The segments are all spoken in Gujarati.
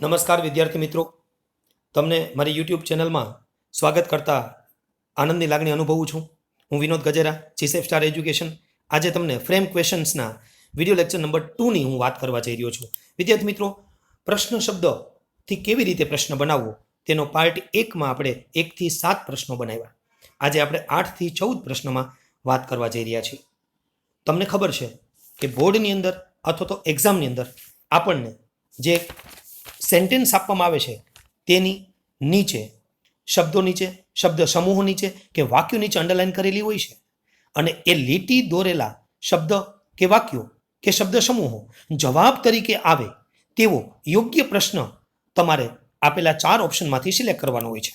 નમસ્કાર વિદ્યાર્થી મિત્રો, તમને મારી યુટ્યુબ ચેનલમાં સ્વાગત કરતા આનંદની લાગણી અનુભવું છું. હું વિનોદ ગજેરા, જીસેફ સ્ટાર એજ્યુકેશન. આજે તમને ફ્રેમ ક્વેશ્ચન્સના વિડીયો લેક્ચર નંબર 2ની હું વાત કરવા જઈ રહ્યો છું. વિદ્યાર્થી મિત્રો, પ્રશ્ન શબ્દથી કેવી રીતે પ્રશ્ન બનાવવો તેનો પાર્ટ 1માં આપણે 1 થી 7 પ્રશ્નો બનાવ્યા. આજે આપણે 8 થી 14 પ્રશ્નોમાં વાત કરવા જઈ રહ્યા છીએ. તમને ખબર છે કે બોર્ડની અંદર અથવા તો એક્ઝામની અંદર આપણને જે સેન્ટેન્સ આપવામાં આવે છે તેની નીચે શબ્દો નીચે, શબ્દ સમૂહો નીચે કે વાક્યો નીચે અંડરલાઈન કરેલી હોય છે, અને એ લીટી દોરેલા શબ્દ કે વાક્યો કે શબ્દ સમૂહો જવાબ તરીકે આવે તેવો યોગ્ય પ્રશ્ન તમારે આપેલા 4 ઓપ્શનમાંથી સિલેક્ટ કરવાનો હોય છે.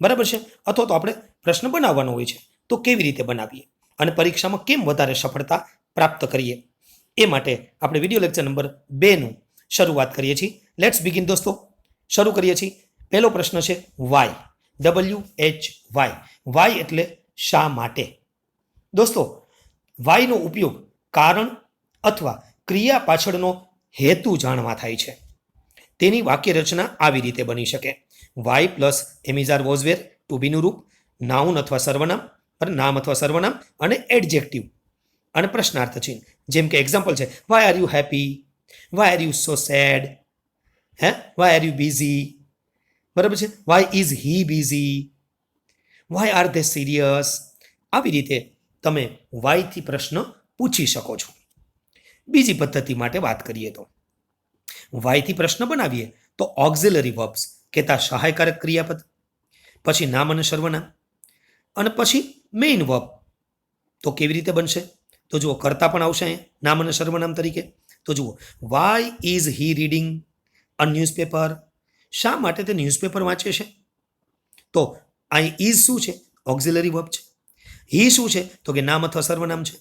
બરાબર છે? અથવા તો આપણે પ્રશ્ન બનાવવાનો હોય છે. તો કેવી રીતે બનાવીએ અને પરીક્ષામાં કેમ વધારે સફળતા પ્રાપ્ત કરીએ, એ માટે આપણે વિડીયો લેક્ચર નંબર 2નું શરૂઆત કરીએ છીએ. લેટ્સ બિગિન દોસ્તો. શરૂ કરીએ છીએ. પહેલો પ્રશ્ન છે વાય. WHY. વાય એટલે શા માટે. દોસ્તો, વાયનો ઉપયોગ કારણ અથવા ક્રિયા પાછળનો હેતુ જાણવા થાય છે. તેની વાક્ય રચના આવી રીતે બની શકે: why plus am is are was were to બીનું રૂપ, નાઉન અથવા સર્વનામ, નામ અથવા સર્વનામ, અને એડજેક્ટિવ અને પ્રશ્નાર્થ ચિહ્ન. જેમ કે એક્ઝામ્પલ છે, why are you happy, why are you so sad, why are you busy. બરાબર છે? Why is he busy, why are they serious. આવી રીતે તમે વાયથી પ્રશ્ન પૂછી શકો છો. બીજી પદ્ધતિ માટે વાત કરીએ તો વાયથી પ્રશ્ન બનાવીએ તો ઓક્ઝિલરી વર્બ્સ કહેતા સહાયકારક ક્રિયાપદ, પછી નામ અને સર્વનામ, અને પછી મેઇન વર્બ. તો કેવી રીતે બનશે? તો જુઓ, કરતા પણ આવશે અહીંયા નામ અને સર્વનામ તરીકે. તો જુઓ, why is he reading a newspaper. શા માટે તે ન્યૂઝપેપર વાંચે છે? તો અહીં ઇઝ શું છે? ઓક્ઝિલરી વર્બ છે. હી શું છે? તો કે નામ અથવા સર્વનામ છે.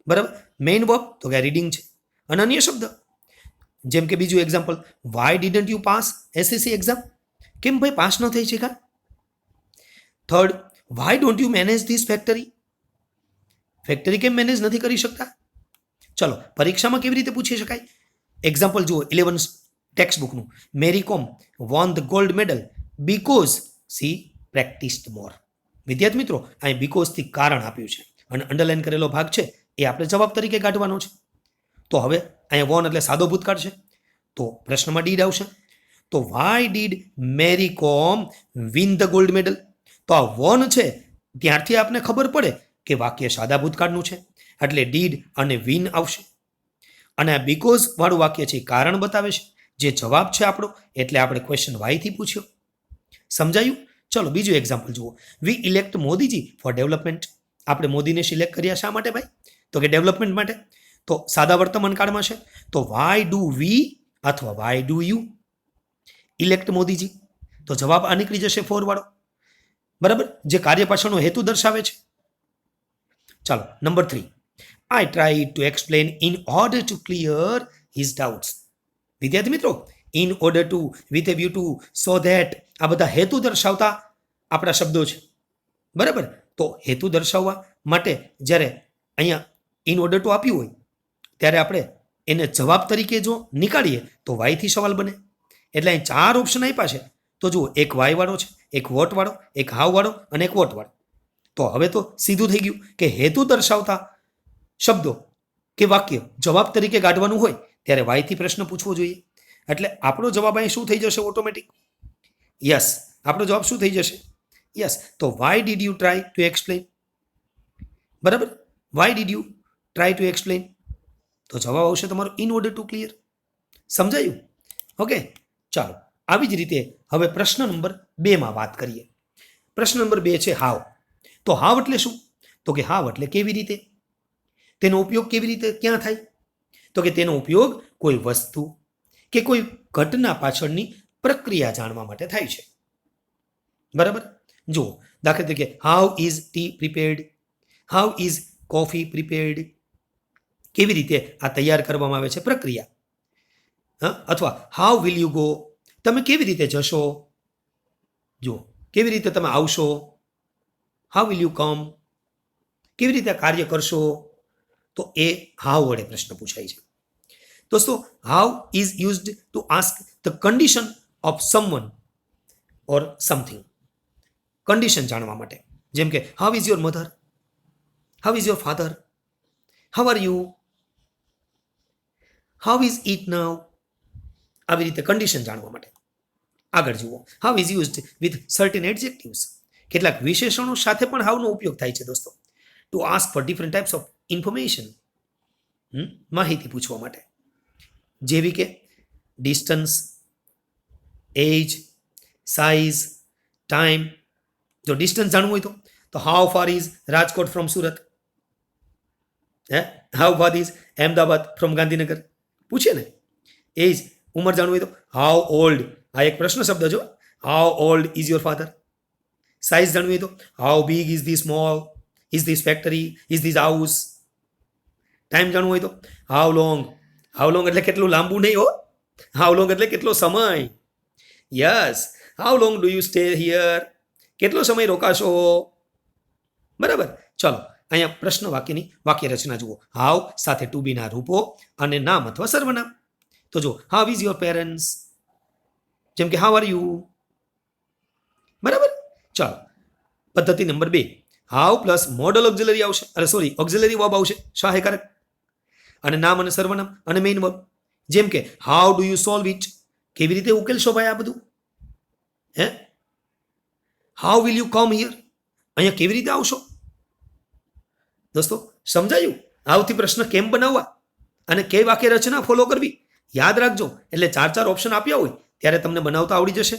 બરાબર. મેઇન વર્બ તો કે રીડિંગ છે. અને અન્ય શબ્દ, જેમ કે બીજું example, why didn't you pass SSC exam. કેમ ભાઈ પાસ ન થઈ શકા? Third, why don't you manage this factory. Factory કેમ મેનેજ નથી કરી શકતા? ચલો, પરીક્ષામાં કેવી રીતે પૂછી શકાય? એક્ઝામ્પલ જુઓ, 11 ટેક્સ્ટ બુકનું. Mary Kom won the gold medal because she practised more. વિદ્યાર્થી મિત્રો, અહીં બીકોઝથી કારણ આપ્યું છે અને અંડરલાઈન કરેલો ભાગ છે એ આપણે જવાબ તરીકે કાઢવાનો છે. તો હવે અહીંયા વોન એટલે સાદો ભૂતકાળ છે, તો પ્રશ્નમાં ડીડ આવશે. તો વાય ડીડ મેરી કોમ વિન ધ ગોલ્ડ મેડલ. તો આ વોન છે ત્યારથી આપને ખબર પડે કે વાક્ય સાદા ભૂતકાળનું છે, એટલે ડીડ અને વિન આવશે. અને આ બીકોઝ વાળું વાક્ય છે કારણ બતાવે છે, જે જવાબ છે આપણો, એટલે આપણે ક્વેશ્ચન વાયથી પૂછ્યો. સમજાયું? ચલો બીજું એક્ઝામ્પલ જુઓ. વી ઇલેક્ટ મોદીજી ફોર ડેવલપમેન્ટ. આપણે મોદીને સિલેક્ટ કર્યા શા માટે ભાઈ? તો કે ડેવલપમેન્ટ માટે. તો સાદા વર્તમાન કાળમાં છે, તો વાય ડુ વી અથવા why do you elect Modiji. તો જવાબ આ નીકળી જશે ફોર વાળો. બરાબર, જે કાર્ય પાછળનો હેતુ દર્શાવે છે. ચાલો number 3. I tried to explain in order to clear his doubts. વિદ્યાર્થી મિત્રો, in order to, with a view to, so that, આ બધા હેતુ દર્શાવતા આપણા શબ્દો છે. બરાબર. તો હેતુ દર્શાવવા માટે જ્યારે અહીંયા in order to આપ્યું હોય ત્યારે આપણે એને જવાબ તરીકે જો નીકાળીએ તો વાયથી સવાલ બને. એટલે અહીં 4 ઓપ્શન આપ્યા છે. તો જુઓ, એક વાય વાળો છે, એક વોટ વાળો, એક હાવ વાળો અને એક વોટ વાળો. તો હવે તો સીધું થઈ ગયું કે હેતુ દર્શાવતા શબ્દો કે વાક્ય જવાબ તરીકે કાઢવાનું હોય ત્યારે વાયથી પ્રશ્ન પૂછવો જોઈએ. એટલે આપણો જવાબ અહીં શું થઈ જશે? Automatic yes. આપણો જવાબ શું થઈ જશે? યસ. તો why did you try to explain. બરાબર, why did you try to explain. તો જવાબ આવશે તમારો ઇન ઓર્ડર ટુ ક્લિયર. સમજાયું? ઓકે, ચાલો આવી જ રીતે હવે પ્રશ્ન નંબર 2માં વાત કરીએ. પ્રશ્ન નંબર 2 છે હાવ. તો હાવ એટલે શું? તો કે હાવ એટલે કેવી રીતે. તેનો ઉપયોગ કેવી રીતે ક્યાં થાય? તો કે તેનો ઉપયોગ કોઈ વસ્તુ કે કોઈ ઘટના પાછળની પ્રક્રિયા જાણવા માટે થાય છે. બરાબર. જુઓ, દાખલા તરીકે how is T prepared, how is coffee prepared. કેવી રીતે આ તૈયાર કરવામાં આવે છે? પ્રક્રિયા. અથવા હાઉ વિલ યુ ગો, તમે કેવી રીતે જશો? જુઓ, કેવી રીતે તમે આવશો? હાઉ વિલ યુ કમ, કેવી રીતે કાર્ય કરશો? તો એ હાવ વડે પ્રશ્ન પૂછાય છે. દોસ્તો how is used to ask the condition of someone or something. Condition જાણવા માટે, જેમ કે how is your mother, how is your father, how are you, how is it નાઉ. આવી રીતે કન્ડિશન જાણવા માટે. આગળ જુઓ, how is used with certain adjectives. કેટલાક વિશેષણો સાથે પણ હાઉનો ઉપયોગ થાય છે દોસ્તો, to ask for different types of information. માહિતી પૂછવા માટે, જેવી કે ડિસ્ટન્સ, એજ, સાઇઝ, ટાઈમ. જો ડિસ્ટન્સ જાણવું હોય તો how far is Rajkot from Surat, how far is Ahmedabad from Gandhinagar, પૂછે ને. એજ, ઉંમર જાણવું હોય તો હાઉ ઓલ્ડ, આ એક પ્રશ્ન શબ્દ જો, how old is your father. Size જાણવી હોય તો how big is this mall, is this factory, is this house. Time જાણવું હોય તો હાઉ લોંગ, હાઉ લોંગ એટલે કેટલું લાંબુ નહીં હો, હાઉ લોંગ એટલે કેટલો સમય. Yes, how long do you stay here, કેટલો સમય રોકાશો. બરાબર. ચલો અહીંયા પ્રશ્ન વાક્યની વાક્ય રચના જુઓ. હાઉ સાથે ટુ બીના રૂપો અને નામ અથવા સર્વનામ. તો જો હાઉ ઇઝ યોર પેરેન્ટ્સ, જેમ કે હાઉ આર યુ. બરાબર. ચાલો પદ્ધતિ number 2, how plus model auxiliary આવશે, અરે સોરી ઓક્ઝિલરી વર્બ આવશે સહાયકારક, અને નામ અને સર્વનામ અને મેઇન વર્બ. જેમ કે how do you solve it, કેવી રીતે ઉકેલશો ભાઈ આ બધું. How will you come here, અહીંયા કેવી રીતે આવશો. દોસ્તો સમજાયું આવથી પ્રશ્ન કેમ બનાવવા અને કઈ વાક્ય રચના ફોલો કરવી યાદ રાખજો. એટલે 4 ઓપ્શન આપ્યા હોય ત્યારે તમને બનાવતા આવડી જશે.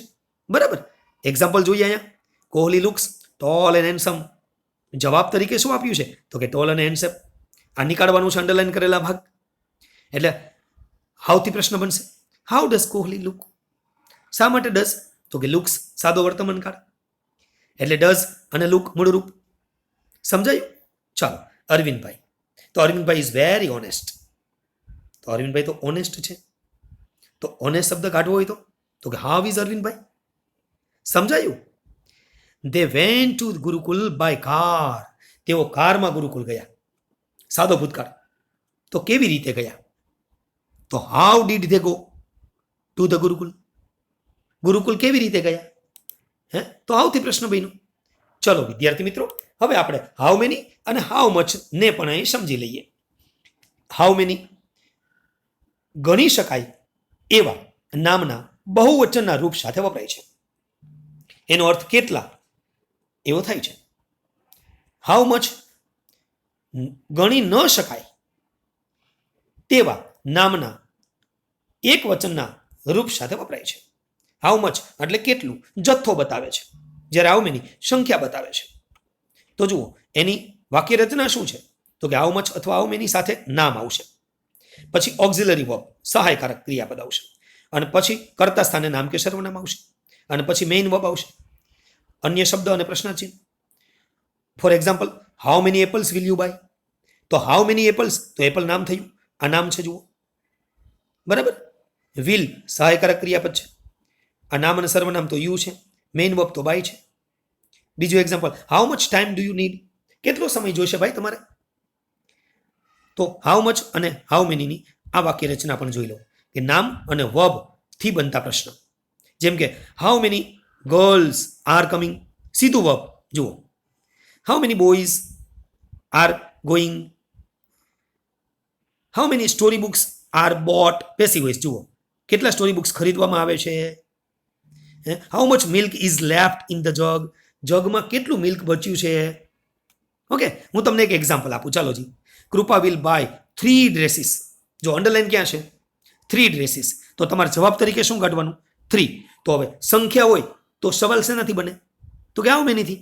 બરાબર. એક્ઝામ્પલ જોઈએ અહીંયા. Kohli looks tall and handsome. જવાબ તરીકે શું આપ્યું છે તો કે ટોલ અને હેન્ડસમ. આ નીકાળવાનું છે અંડરલાઈન કરેલા ભાગ. એટલે હાઉથી પ્રશ્ન બનશે હાઉ ડઝ કોહલી લુક. શા માટે ડઝ તો કે લુક્સ સાદો વર્તમાન કાળ, એટલે ડઝ અને લુક મૂળરૂપ. સમજાયું. ચાલો અરવિંદભાઈ. તો અરવિંદભાઈ ઇઝ વેરી ઓનેસ્ટ. તો અરવિંદભાઈ તો ઓનેસ્ટ છે. તો ઓનેસ્ટ શબ્દ કાઢવો હોય તો કે હાઉ ઇઝ અરવિંદભાઈ. સમજાયું. They went to Gurukul by car. તેઓ કારમાં ગુરુકુલ ગયા. સાદો ભૂતકાળ. તો કેવી રીતે ગયા તો how did they go to the Gurukul. Gurukul કેવી રીતે ગયા. તો હાઉથી પ્રશ્ન બન્યો. ચલો વિદ્યાર્થી મિત્રો, હવે આપણે હાઉ મેની અને હાઉ મચ ને પણ અહીં સમજી લઈએ. હાઉ મેની ગણી શકાય એવા નામના બહુવચનના રૂપ સાથે વપરાય છે. એનો અર્થ કેટલા એવો થાય છે. હાઉ મચ ગણી ન શકાય તેવા નામના એક વચનના રૂપ સાથે વપરાય છે. હાઉ મચ એટલે કેટલું, જથ્થો બતાવે છે, જ્યારે હાઉ મેની સંખ્યા બતાવે છે. તો જુઓ એની વાક્ય રચના શું છે તો કે હાઉ મચ અથવા હાઉ મેની સાથે નામ આવશે, પછી ઓક્ઝિલરી વર્બ સહાયકારક ક્રિયાપદ આવશે, અને પછી કર્તા સ્થાને નામ કે સર્વનામ આવશે, અને પછી મેઇન વર્બ આવશે, અન્ય શબ્દ અને પ્રશ્નાર્થ ચિહ્ન. For example how many apples will you buy. તો હાઉ મેની એપલ્સ તો એપલ નામ થયું, આ નામ છે જુઓ. બરાબર. વિલ સહાયકારક ક્રિયાપદ છે, આ નામ અને સર્વનામ તો યુ છે, મેઇન વર્બ તો બાય છે. બીજું example how much time do you need. કેટલો સમય જોઈશે ભાઈ તમારે. તો હાઉ મચ અને હાઉ મેનીની આ વાક્ય રચના પણ જોઈ લો કે નામ અને વર્બ થી બનતા પ્રશ્ન. જેમ કે how many girls are coming, સીધું વર્બ જુઓ. How many boys are going. How many story books are bought, passive voice જુઓ. કેટલા સ્ટોરી બુક્સ ખરીદવામાં આવે છે. How much milk is left in the jug. જગમાં કેટલું મિલ્ક બચ્યું છે. ઓકે, હું તમને એક એક્ઝામ્પલ આપું. ચાલો જી. કૃપા વિલ બાય 3 ડ્રેસીસ. જો અંડરલાઈન ક્યાં છે 3 ડ્રેસીસ, તો તમારે જવાબ તરીકે શું કાઢવાનું 3. તો હવે સંખ્યા હોય તો સવાલ શેનાથી બને તો કે હાઉ મેનીથી,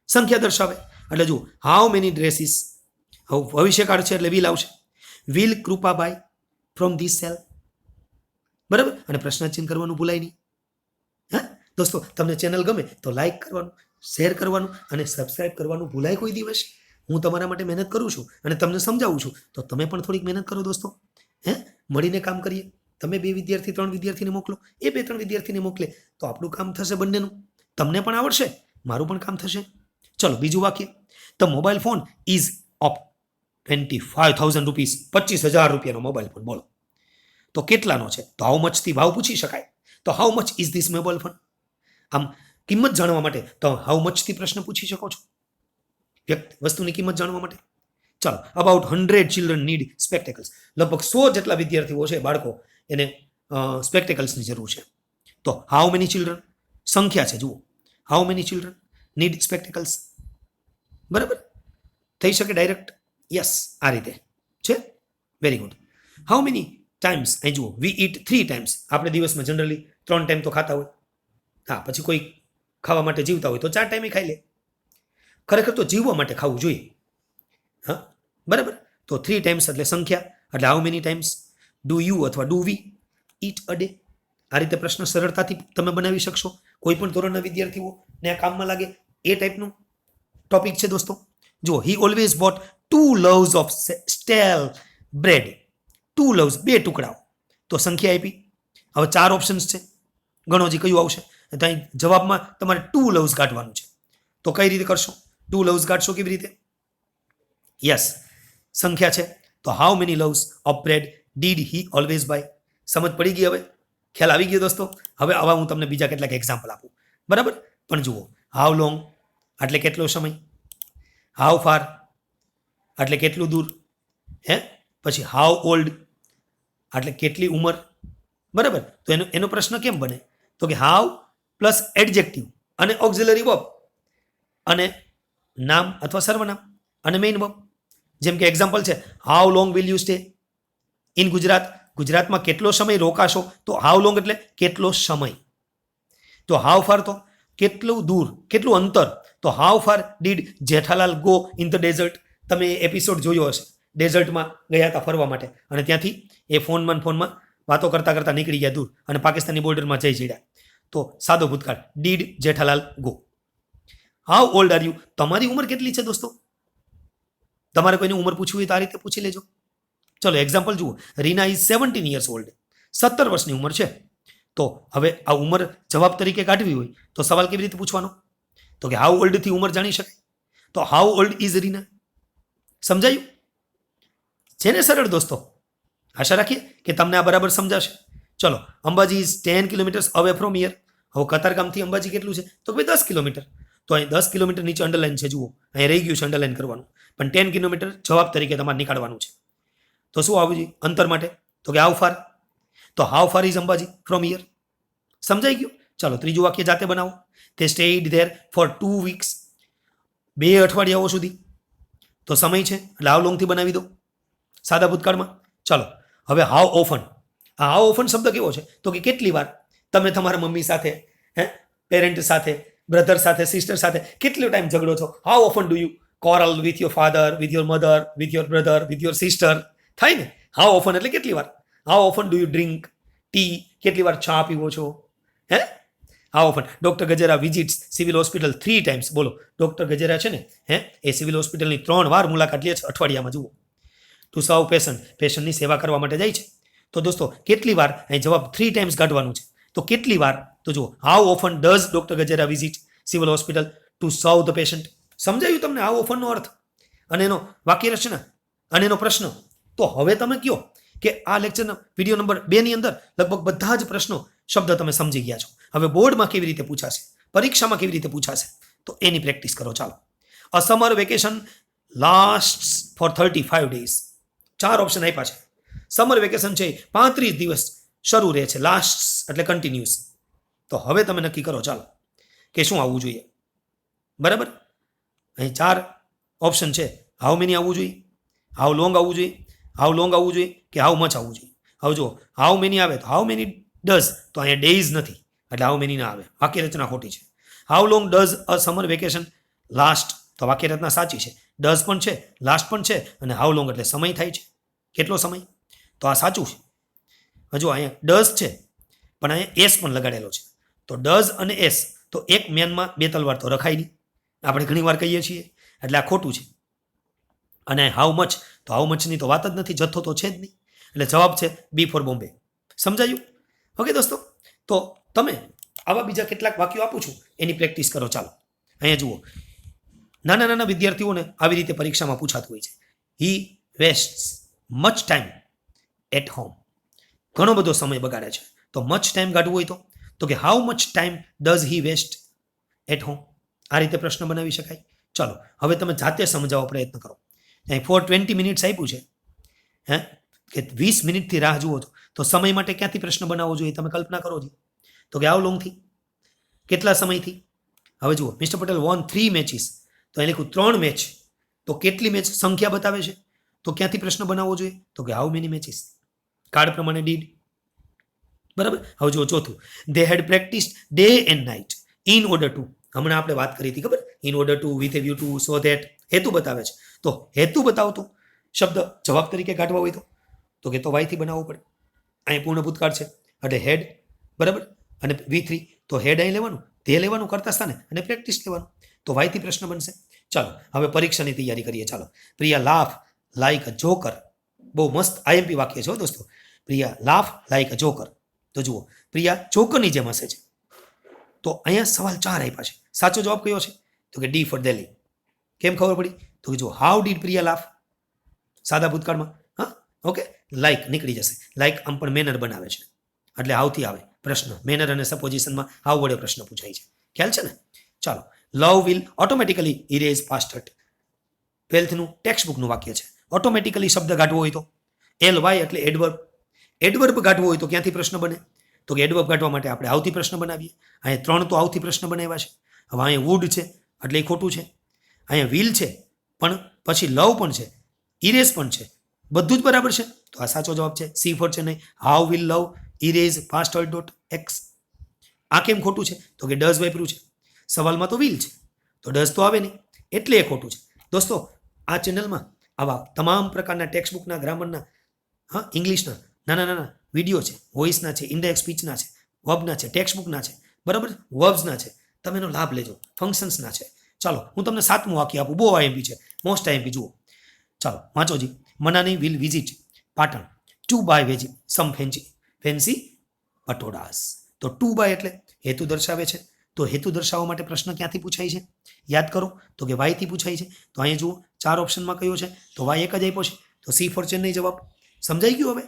સંખ્યા દર્શાવે. એટલે જુઓ હાઉ મેની ડ્રેસીસ, હવે ભવિષ્યકાળ છે એટલે વિલ આવશે. વિલ કૃપા બાય ફ્રોમ ધીસ સેલ. બરાબર. અને પ્રશ્નાર્થ કરવાનું ભૂલાય નહીં. હા દોસ્તો, તમને ચેનલ ગમે તો લાઈક કરવાનું, શેર કરવાનું અને સબસ્ક્રાઇબ કરવાનું ભૂલાય કોઈ દિવસ. હું તમારા માટે મહેનત કરું છું અને તમને સમજાવું છું, તો તમે પણ થોડીક મહેનત કરો દોસ્તો. મળીને કામ કરીએ. તમે 2 વિદ્યાર્થી 3 વિદ્યાર્થીને મોકલો, એ 2-3 વિદ્યાર્થીને મોકલે, તો આપણું કામ થશે બંનેનું. તમને પણ આવડશે, મારું પણ કામ થશે. ચલો બીજું વાક્ય. The mobile phone ease of 25,000 rupees. 25,000 રૂપિયાનો મોબાઈલ ફોન. બોલો. તો કેટલાનો છે, તો હાઉ મચથી ભાવ પૂછી શકાય. તો how much is this mobile phone. આમ કિંમત જાણવા માટે તો હાઉ મચથી પ્રશ્ન પૂછી શકો છો, વસ્તુની કિંમત જાણવા માટે. ચાલો, અબાઉટ 100 ચિલ્ડ્રન નીડ સ્પેક્ટેકલ્સ. લગભગ 100 જેટલા વિદ્યાર્થીઓ છે, બાળકો, એને સ્પેક્ટેકલ્સની જરૂર છે. તો હાઉ મેની ચિલ્ડ્રન, સંખ્યા છે, જુઓ, હાઉ મેની ચિલ્ડ્રન નીડ સ્પેક્ટેકલ્સ. બરાબર, થઈ શકે ડાયરેક્ટ, યસ, આ રીતે છે. Very good. How many times, અહીં જુઓ, વી ઇટ 3 ટાઈમ્સ. આપણે દિવસમાં જનરલી 3 ટાઈમ તો ખાતા હોય. હા, પછી કોઈ ખાવા માટે જીવતા હોય તો 4 ટાઈમે ખાઈ લે. ખરેખર તો જીવવા માટે ખાવું જોઈએ. હા, બરાબર. તો 3 ટાઈમ્સ એટલે સંખ્યા, એટલે how many times do you અથવા do we eat a day. આ રીતે પ્રશ્ન સરળતાથી તમે બનાવી શકશો. કોઈ પણ ધોરણના વિદ્યાર્થીઓને આ કામમાં લાગે એ ટાઈપનું ટોપિક છે દોસ્તો. જો, he always boat 2 loaves of stall bread. 2 loaves, 2 ટુકડાઓ. તો સંખ્યા આપી. હવે 4 ઓપ્શન્સ છે, ગણો હજી કયું આવશે. તો અહીં જવાબમાં તમારે 2 loaves કાઢવાનું છે. તો કઈ રીતે કરશો? 2 loaves કાઢશો કેવી રીતે? યસ, સંખ્યા છે, તો how many loaves of bread did he always buy. સમજ પડી ગઈ? હવે ખ્યાલ આવી ગયો દોસ્તો. હવે આવા હું તમને બીજા કેટલાક એક્ઝામ્પલ આપું. બરાબર, પણ જુઓ, હાઉ લોંગ એટલે કેટલો સમય, હાઉ ફાર એટલે કેટલું દૂર, હે, પછી હાઉ ઓલ્ડ એટલે કેટલી ઉંમર. બરાબર, તો એનો પ્રશ્ન કેમ બને? તો કે હાઉ પ્લસ એડજેક્ટિવ અને ઓક્ઝિલરી વર્બ અને નામ અથવા સર્વનામ અને મેઇન વર્બ. જેમ કે એક્ઝામ્પલ છે, how long will you stay in Gujarat. ગુજરાતમાં કેટલો સમય રોકાશો, તો હાઉ લોંગ એટલે કેટલો સમય. તો હાઉ ફાર તો કેટલું દૂર, કેટલું અંતર. તો how far did Jethalal go in the desert. તમે એપિસોડ જોયો હશે, ડેઝર્ટમાં ગયા હતા ફરવા માટે, અને ત્યાંથી એ ફોનમાં વાતો કરતા કરતા નીકળી ગયા દૂર અને પાકિસ્તાની બોર્ડરમાં જઈ ચડ્યા. તો સાદો ભૂતકાળ, did Jethalal go. How old are you, તમારી ઉંમર કેટલી છે દોસ્તો? તમારે કોઈની ઉંમર પૂછવી હોય તો આ રીતે પૂછી લેજો. ચલો એક્ઝામ્પલ જુઓ, રીના ઇઝ 17 years old. 17 વર્ષની ઉંમર છે. તો હવે આ ઉંમર જવાબ તરીકે કાઢવી હોય તો સવાલ કેવી રીતે પૂછવાનો? તો કે હાઉ ઓલ્ડ થી ઉંમર જાણી શકાય. તો હાઉ ઓલ્ડ ઇઝ રીના. સમજાયું? છે ને સરળ દોસ્તો? આશા રાખીએ કે તમને આ બરાબર સમજાશે. ચલો, Ambaji is 10 kilometers away from here. હવે કતારગામથી અંબાજી કેટલું છે? તો ભાઈ 10 કિલોમીટર. તો અહીં 10 કિલોમીટર નીચે અંડરલાઈન છે, જુઓ, અહીં રહી ગયું છે અંડરલાઈન કરવાનું, પણ 10 કિલોમીટર જવાબ તરીકે તમારે નીકાળવાનું છે. તો શું આવવું જોઈએ અંતર માટે? તો કે હાઉ ફાર. તો how far is Ambaji from here. સમજાઈ ગયું? ચાલો, ત્રીજું વાક્ય જાતે બનાવો. તે સ્ટેડ ધેર ફોર 2 weeks. 2 અઠવાડિયાઓ સુધી. તો સમય છે એટલે હાઉ લોંગથી બનાવી દો સાદા ભૂતકાળમાં. ચાલો, હવે હાઉ ઓફન. આ હાઉ ઓફન શબ્દ કેવો છે? તો કે કેટલી વાર તમે તમારા મમ્મી સાથે, પેરેન્ટ સાથે, બ્રધર સાથે, સિસ્ટર સાથે કેટલો ટાઈમ ઝઘડો છો? How often do you quarrel with your father, with your mother, with your brother, with your sister? થાય ને? હાઉ ઓફન એટલે કેટલી વાર. How often do you drink tea, કેટલી વાર ચા પીવો છો? હે, how often. Doctor Gajera visits civil hospital 3 times. બોલો, ડોક્ટર ગજેરા છે ને, એ સિવિલ હોસ્પિટલની 3 વાર મુલાકાત લે છે અઠવાડિયામાં. જુઓ, ટુ સર્વ પેશન્ટ, પેશન્ટની સેવા કરવા માટે જાય છે. તો દોસ્તો કેટલી વાર, અહીં જવાબ 3 times કાઢવાનું છે. તો કેટલી વાર? તો જુઓ, how often does doctor Gajera visit civil hospital two સર્વ ધ પેશન્ટ. સમજાયું તમને હાઉ ઓફનનો અર્થ અને એનો વાક્ય રચના અને એનો પ્રશ્ન? તો હવે તમે કયો કે આ લેક્ચરના વિડીયો નંબર 2 ની અંદર લગભગ બધા જ પ્રશ્નો શબ્દ તમે સમજી ગયા છો. હવે બોર્ડમાં કેવી રીતે પૂછાશે, પરીક્ષામાં કેવી રીતે પૂછાશે, તો એની પ્રેક્ટિસ કરો. ચાલો, a summer vacation last for 35 days. 4 option આપ્યા છે. સમર વેકેશન છે 35 દિવસ શરૂ રહે છે. લાસ્ટ એટલે કન્ટિન્યુઅસ. તો હવે તમે નક્કી કરો ચાલો કે શું આવવું જોઈએ. બરાબર, અહીં 4 ઓપ્શન છે. હાઉ મેની આવવું જોઈએ, હાઉ લોંગ આવવું જોઈએ, હાઉ લોંગ આવવું જોઈએ કે હાઉ મચ આવવું જોઈએ. હવે જો હાઉ મેની આવે તો હાઉ મેની ડઝ, તો અહીંયા ડેઝ નથી એટલે હાઉ મેની ના આવે, વાક્ય રચના ખોટી છે. How long does a summer vacation last, તો વાક્ય રચના સાચી છે. ડઝ પણ છે, લાસ્ટ પણ છે, અને હાઉ લોંગ એટલે સમય થાય છે, કેટલો સમય, તો આ સાચું છે. હજુ અહીંયા ડઝ છે પણ અહીંયા એસ પણ લગાડેલો છે. તો ડઝ અને એસ, તો એક મેનમાં 2 તલવાર તો રખાય નહીં, આપણે ઘણી વાર કહીએ છીએ, એટલે આ ખોટું છે. અને હાઉ મચ, તો હાઉ મચની તો વાત જ નથી, જથ્થો તો છે જ નહીં, એટલે જવાબ છે બી ફોર બોમ્બે. સમજાયું? ઓકે દોસ્તો, તો તમે આવા બીજા કેટલાક વાક્યો આપું છું એની પ્રેક્ટિસ કરો. ચાલો અહીંયા જુઓ, નાના નાના વિદ્યાર્થીઓને આવી રીતે પરીક્ષામાં પૂછાતું હોય છે. હી વેસ્ટ્સ મચ ટાઈમ એટ હોમ. ઘણો બધો સમય બગાડે છે. તો મચ ટાઈમ કાઢવું હોય તો કે how much time does he waste at home. આ રીતે પ્રશ્ન બનાવી શકાય. ચાલો હવે તમે જાતે સમજાવવા પ્રયત્ન કરો. અહીં 420 મિનિટ્સ આપ્યું છે, હે, કે 20 મિનિટથી રાહ જુઓ છો, તો સમય માટે ક્યાંથી પ્રશ્ન બનાવવો જોઈએ તમે કલ્પના કરો છો. તો કે હાઉ લોંગથી, કેટલા સમયથી. હવે જુઓ, મિસ્ટર પટેલ વોન 3 મેચીસ, તો અહીં લખ્યું 3 મેચ, તો કેટલી મેચ સંખ્યા બતાવે છે, તો ક્યાંથી પ્રશ્ન બનાવવો જોઈએ, તો કે હાઉ મેની મેચીસ. કાર્ડ પ્રમાણે ડીડ. બરાબર. હવે જુઓ ચોથું, they had practice day and night in order to. હમણાં આપણે વાત કરી હતી ખબર, in order to, with a view to, so that, હેતુ બતાવે છે. તો હેતુ બતાવતો શબ્દ જવાબ તરીકે કાઢવા હોય તો કે તો વાયથી બનાવવો પડે. અહીં પૂર્ણ ભૂતકાળ છે એટલે હેડ, બરાબર, અને V3 તો હેડ અહીં લેવાનું, તે લેવાનું કરતા સ્થાને, અને પ્રેક્ટિસ લેવાનું, તો વાયથી પ્રશ્ન બનશે. ચાલો હવે પરીક્ષાની તૈયારી કરીએ. ચાલો, પ્રિયા લાફ લાઈક અ જોકર. બહુ મસ્ત IMP વાક્ય છે દોસ્તો. પ્રિયા લાફ લાઈક અ જોકર. તો જુઓ, પ્રિયા જોકરની જેમ હશે છે. તો અહીંયા સવાલ 4 આપ્યા છે. સાચો જવાબ કયો છે, તો કે ડી ફોર દિલ્હી. કેમ ખબર પડી, તો કે જો હાઉ ડીડ પ્રિયા લાફ, સાદા ભૂતકાળમાં, હા, ઓકે. લાઈક નીકળી જશે, લાઈક આમ પણ મેનર બનાવે છે એટલે હાઉથી આવે પ્રશ્ન. મેનર અને સપોઝિશનમાં હાઉ વડે પ્રશ્ન પૂછાય છે. ખ્યાલ છે ને. ચાલો, love will automatically erase past hurt. 12થનું ટેક્સ્ટ બુકનું વાક્ય છે. ઓટોમેટિકલી શબ્દ કાઢવો હોય તો LY એટલે એડવર્બ. એડવર્બ કાઢવો હોય તો ક્યાંથી પ્રશ્ન બને, તો કે એડવર્બ કાઢવા માટે આપણે આવથી પ્રશ્ન બનાવીએ. અહીંયા 3 તો આવથી પ્રશ્ન બનાવ્યા છે. હવે અહીંયા વુડ છે એટલે એ ખોટું છે. અહીંયા વિલ છે પણ પછી લવ પણ છે, ઇરેઝ પણ છે, બધું જ બરાબર છે. તો આ સાચો જવાબ છે. C ફોર છે નહીં. How will love erase past hurt dot x. આ કેમ ખોટું છે, તો કે ડઝ વાપર્યું છે. સવાલમાં તો વિલ છે તો ડઝ તો આવે નહીં એટલે એ ખોટું છે. દોસ્તો, આ ચેનલમાં આવા તમામ પ્રકારના ટેક્સ્ટ બુકના, ગ્રામરના, હા, ઇંગ્લિશના નાના નાના વિડીયો છે. વોઇસના છે, ઇન્ડાયરેક્ટ સ્પીચના છે, વર્બના છે, ટેક્સ્ટ બુકના છે, બરાબર, વર્બ્સના છે. તમે એનો લાભ લેજો. ફંક્શન્સના છે. ચાલો હું તમને 7મું વાક્ય આપું. બહુ IMP છે, મોસ્ટ IMP. જુઓ, ચાલો વાંચોજી. Manani will visit Patan to buy some fancy patolas. તો ટુ બાય એટલે હેતુ દર્શાવે છે. તો હેતુ દર્શાવવા માટે પ્રશ્ન ક્યાંથી પૂછાય છે, યાદ કરો, તો કે વાયથી પૂછાય છે. તો અહીંયા જુઓ 4 ઓપ્શનમાં કયો છે, તો વાય એક જ આપ્યો છે. તો C ફોર ચેન્નઈ જવાબ. સમજાઈ ગયું હવે,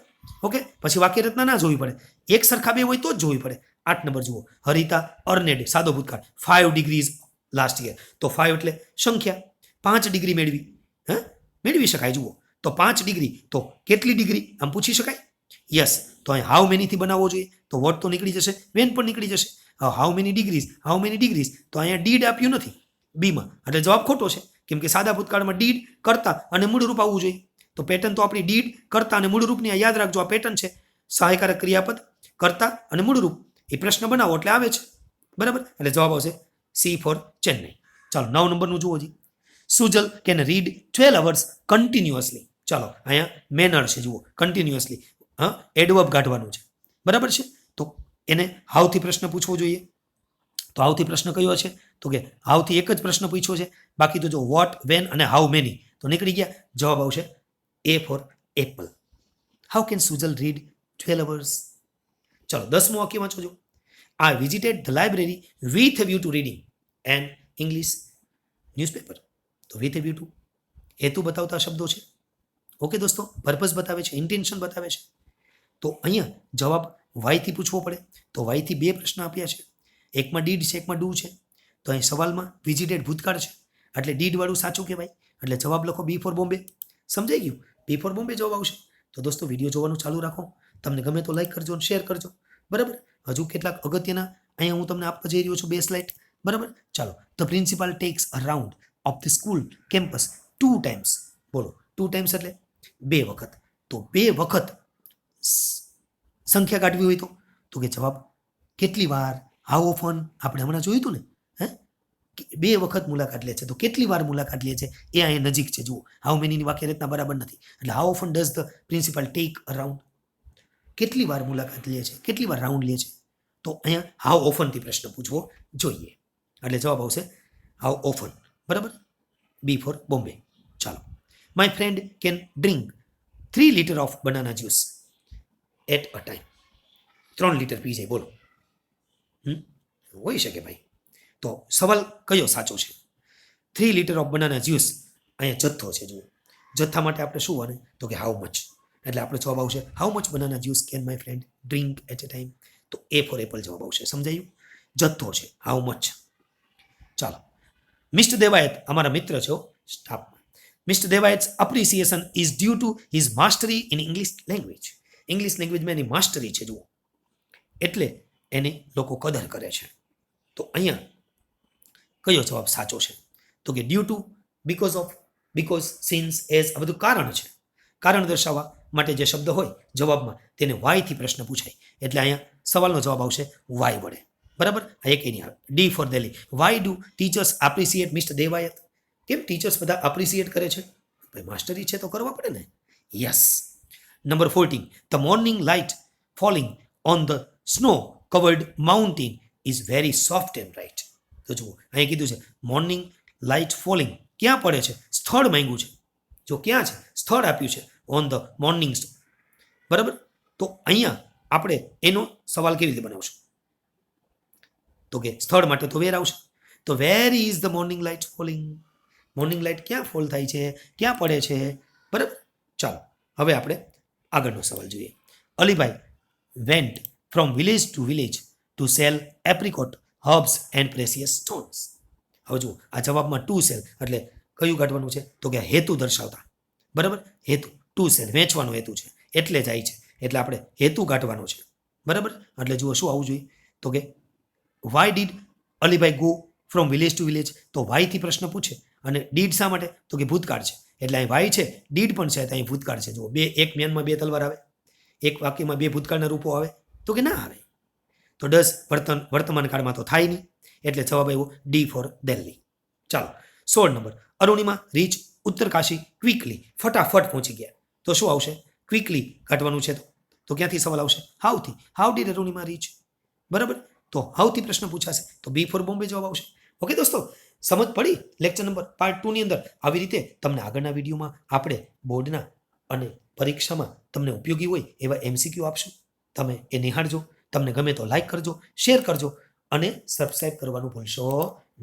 ઓકે. પછી વાક્ય રચના ના જોવી પડે, એક સરખા બે હોય તો જ જોવી પડે. 8 નંબર જુઓ, હરિતા અર્નેડ, સાદો ભૂતકાળ, 5 ડિગ્રીઝ લાસ્ટ યર. તો 5 એટલે સંખ્યા, 5 ડિગ્રી મેળવી, હે, મેળવી શકાય. જુઓ, તો 5 ડિગ્રી, તો કેટલી ડિગ્રી આમ પૂછી શકાય. યસ, તો અહીં હાઉ મેનીથી બનાવવો જોઈએ, તો વોટ તો નીકળી જશે, વેન પણ નીકળી જશે. હાઉ મેની ડિગ્રીઝ, તો અહીંયા ડીડ આપ્યું નથી બીમાં, એટલે જવાબ ખોટો છે. કેમ કે સાદા ભૂતકાળમાં ડીડ, કરતા અને મૂળરૂપ આવવું જોઈએ. તો પેટર્ન તો આપણી ડીડ, કરતા અને મૂળરૂપની યાદ રાખજો. આ પેટર્ન છે, સહાયકારક ક્રિયાપદ, કરતા અને મૂળરૂપ. એ પ્રશ્ન બનાવો એટલે આવે છે, બરાબર. એટલે જવાબ આવશે C ફોર ચેન્નઈ. ચાલો 9 નંબરનું જુઓ જી. Sujal can read 12 hours continuously. ચાલો અહીંયા મેનર છે, જુઓ, કન્ટિન્યુઅસલી, હા, એડવર્બ કાઢવાનું છે, બરાબર છે. તો એને હાઉથી પ્રશ્ન પૂછવો જોઈએ. તો હાઉથી પ્રશ્ન કયો છે, તો કે હાઉથી એક જ પ્રશ્ન પૂછ્યો છે. બાકી તો જો વોટ, વેન અને હાઉ મેની તો નીકળી ગયા. જવાબ આવશે A four Apple. How can Sujal read 12 hours. ચલો 10મું વાક્ય વાંચો જો. I visited the library with a view to reading an English newspaper. તો with a view to હેતુ બતાવતા શબ્દો છે. ઓકે દોસ્તો, પર્પઝ બતાવે છે, ઇન્ટેન્શન બતાવે છે. તો અહીંયા જવાબ વાયથી પૂછવો પડે. તો વાયથી 2 પ્રશ્ન આપ્યા છે, એકમાં ડીડ છે, એકમાં ડુ છે. તો અહીં સવાલમાં વિઝિટેડ ભૂતકાળ છે એટલે ડીડ વાળું સાચું કહેવાય. એટલે જવાબ લખો B ફોર બોમ્બે. સમજાઈ ગયું? B ફોર બોમ્બે જવાબ આવશે. તો દોસ્તો વિડીયો જોવાનું ચાલુ રાખો. તમને ગમે તો લાઈક કરજો અને શેર કરજો, બરાબર. હજુ કેટલાક અગત્યના અહીંયા હું તમને આપવા જઈ રહ્યો છું 2 સ્લાઇડ, બરાબર. ચાલો, the principal tax a round of the school campus 2 times. બોલો, 2 times એટલે 2 વખત. તો 2 વખત સંખ્યા કાઢવી હોય તો કે જવાબ કેટલી વાર, હાઉ ઓફન, આપણે હમણાં જોયું હતું ને, હે, 2 વખત મુલાકાત લે છે. તો કેટલી વાર મુલાકાત લે છે એ અહીંયા નજીક છે. જુઓ, હાઉ મેનીની વાક્ય રચના બરાબર નથી એટલે how often does the principal take a round. કેટલી વાર મુલાકાત લે છે, કેટલી વાર રાઉન્ડ લે છે. તો અહીંયા હાઉ ઓફનથી પ્રશ્ન પૂછવો જોઈએ એટલે જવાબ આવશે હાઉ ઓફન, બરાબર. B for Bombay. ચાલો, my friend can drink 3 liter of banana juice at a time. 3 litre પી જાય. બોલો, હોઈ શકે ભાઈ. તો સવાલ કયો સાચો છે? 3 liter ઓફ બનાના જ્યુસ. અહીંયા જથ્થો છે. જુઓ, જથ્થા માટે આપણે શું બને, તો કે હાઉ મચ. એટલે આપણો જવાબ આવશે how much banana juice can my friend drink at a time. તો એ ફોર એપલ જવાબ આવશે. સમજાયું? જથ્થો છે હાઉ મચ. ચાલો, મિસ્ટર દેવાયત અમારા મિત્ર છે staff. Mister Devayat's appreciation is due to his mastery in English language. English લેંગ્વેજમાં એની માસ્ટરી છે જુઓ, એટલે એની લોકો કદર કરે છે. તો અહીંયા કયો જવાબ સાચો છે? તો કે due to, because of, because, since, as, આ બધું કારણ છે. કારણ દર્શાવવા માટે જે શબ્દ હોય જવાબમાં તેને વાયથી પ્રશ્ન પૂછાય, એટલે અહીંયા સવાલનો જવાબ આવશે વાય વડે. બરાબર? આ એક એની આવે. D for Delhi. Why do teachers appreciate mister Devayat? કેમ ટીચર્સ બધા એપ્રિસિએટ કરે છે? ભાઈ માસ્ટરી છે તો કરવા પડે ને. Yes. Number 14. The morning light falling on the snow covered mountain is very soft and bright. તો જુઓ અહીં કીધું છે મોર્નિંગ લાઇટ ફોલિંગ ક્યાં પડે છે? સ્થળ માંગ્યું છે. જો ક્યાં છે? સ્થળ આપ્યું છે ઓન ધ મોર્નિંગ. બરાબર? તો અહીંયા આપણે એનો સવાલ કેવી રીતે બનાવશું? તો કે સ્થળ માટે તો વેર આવશે. તો where is the morning light falling? Morning light ક્યાં ફોલ થાય છે? ક્યાં પડે છે? બરાબર? ચાલો હવે આપણે આગળનો સવાલ જોઈએ. Alibhai went from village to village to sell apricot herbs and precious stones. હવે જુઓ આ જવાબમાં ટુ સેલ એટલે કયું કાઢવાનું છે? તો કે હેતુ દર્શાવતા. બરાબર? હેતુ. ટુ સેલ વેચવાનો હેતુ છે એટલે જાય છે, એટલે આપણે હેતુ કાઢવાનો છે. બરાબર? એટલે જુઓ શું આવવું જોઈએ? તો કે why did Alibhai go from village to village? તો વાયથી પ્રશ્ન પૂછે અને ડીડ શા માટે? તો કે ભૂતકાળ છે, એટલે અહીં વાય છે, ડીડ પણ છે, તો અહીં ભૂતકાળ છે. જુઓ બે, એક મ્યાનમાં બે તલવાર આવે, એક વાક્યમાં બે ભૂતકાળના રૂપો આવે? તો કે ના આવે. તો ડઝ વર્તમાન કાળમાં તો થાય નહીં, એટલે જવાબ આવ્યો ડી ફોર દિલ્હી. ચાલો 16 નંબર. Arunima reach Uttarkashi quickly. ફટાફટ પહોંચી ગયા. તો શું આવશે? ક્વિકલી કાઢવાનું છે. તો ક્યાંથી સવાલ આવશે? હાઉથી. How did Arunima reach? બરાબર? તો હાઉથી પ્રશ્ન પૂછાશે, તો બી ફોર બોમ્બે જવાબ આવશે. ઓકે દોસ્તો, સમજ પડી? લેક્ચર નંબર પાર્ટ 2 ની અંદર આવી રીતે તમને આગળના વિડીયોમાં આપણે બોર્ડના અને પરીક્ષામાં તમને ઉપયોગી હોય એવા MCQ આપશું. તમે એ નિહાળજો. તમને ગમે તો લાઈક કરજો, શેર કરજો અને સબસ્ક્રાઇબ કરવાનું ભૂલશો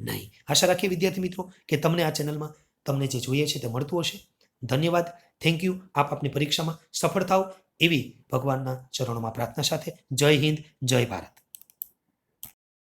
નહીં. આશા રાખીએ વિદ્યાર્થી મિત્રો કે તમને આ ચેનલમાં તમને જે જોઈએ છે તે મળતું હશે. ધન્યવાદ. Thank you. આપની પરીક્ષામાં સફળ થાવ એવી ભગવાનના ચરણોમાં પ્રાર્થના સાથે જય હિન્દ, જય ભારત.